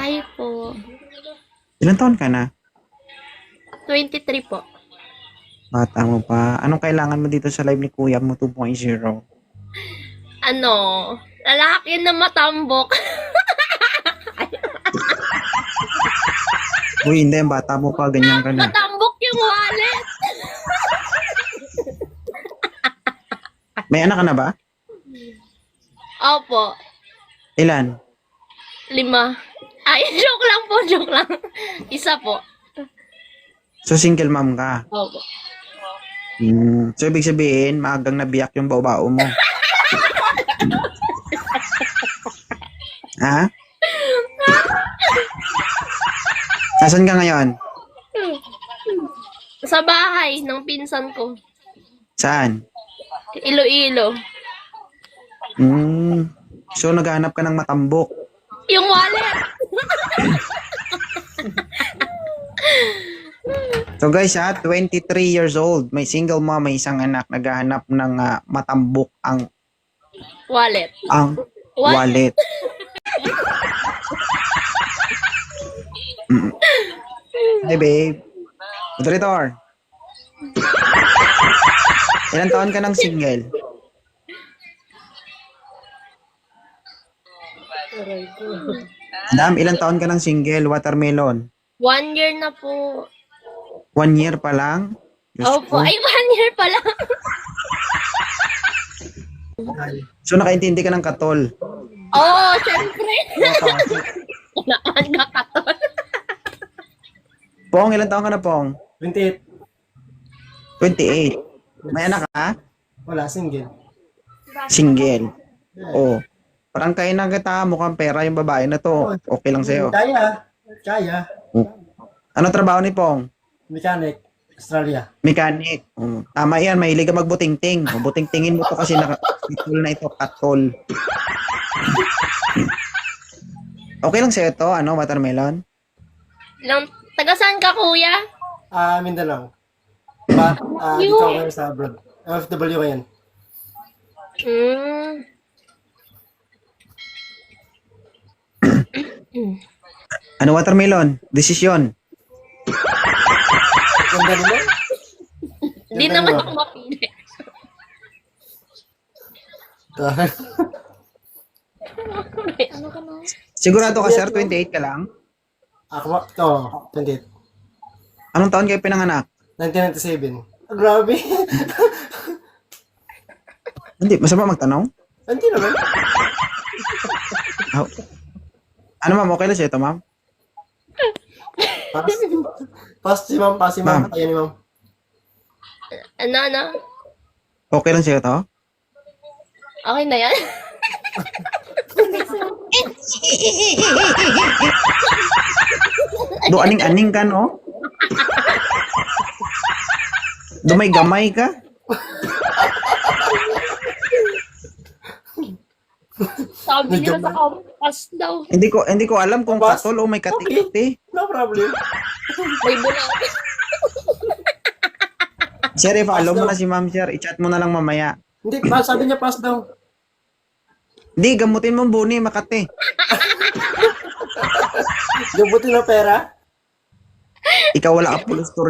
Hi po. Ilan taon ka na? 23 po. Bata mo pa. Anong kailangan mo dito sa live ni Kuya mo 2.0? Ano? Lalaki na matambok. Uy, hindi. Bata mo pa. Ganyan ka na. Matambok yung wallet. May anak ka na ba? Opo. Ilan? 5. Ay, joke lang po, joke lang. Isa po. So, single mom ka. Opo. So, ibig sabihin, maagang nabiyak yung bao-bao mo. Ha? Nasaan ka ngayon? Sa bahay ng pinsan ko. Saan? Iloilo. So, naghahanap ka ng matambok. Yung wallet. So guys, 23 years old, may single mom, may isang anak, naghahanap ng matambok ang Wallet. wallet. Hey babe. Moderator. Ilan taon ka ng single? Madam, ilan taon ka ng single? Watermelon. 1 year na po. 1 year pa lang? Diyos Opo. ko. Ay, 1 year pa lang. So nakaintindi ka ng katol. Oo, syempre. Kailangan ka katon. Pong, ilan taon ka na, Pong? 28. 28. May anak ka? Wala, single. Single. Oh. Parang kain na kita, mukhang pera yung babae na to. Okay lang sa'yo. Kaya. Kaya. Ano trabaho ni Pong? Mechanic. Australia. Mechanic. Tama yan, mahilig ka magbuting-ting. Buting-tingin mo to kasi katol na ito, katol. Okay lang sa'yo to, ano, watermelon? Taga saan ka, kuya? Mindanao. But, dito ako ngayon sa abroad. OFW ngayon. Ano watermelon? Desisyon. Ganda nila? Hindi Ganda naman nila. ako mapili. Ano ka na? Sigurado ka, sir, 28 ka lang? Ako, ito, 28. Anong taon kayo pinanganak? 1997. Grabe. Hindi, masama magtanong? Hindi naman. Oh. Ano ma'am, okay lang sa'yo ito, ma'am? Pas si ma'am. Ma'am. Ayan ni ma'am. Ano? Okay lang sa'yo ito? Okay na yan? Do aning-aning ka, no? Do may gamay ka? Sabi nila sa compass daw. Hindi ko alam kung Bas? katol o may kati-kati. No problem. May bulat. Sir, i-follow mo na si ma'am, sir. I-chat mo na lang mamaya. Hindi, sabi niya pass daw. Hindi, gamutin mo Buni, Makati. Gabutin na pera. Ikaw wala ka full story.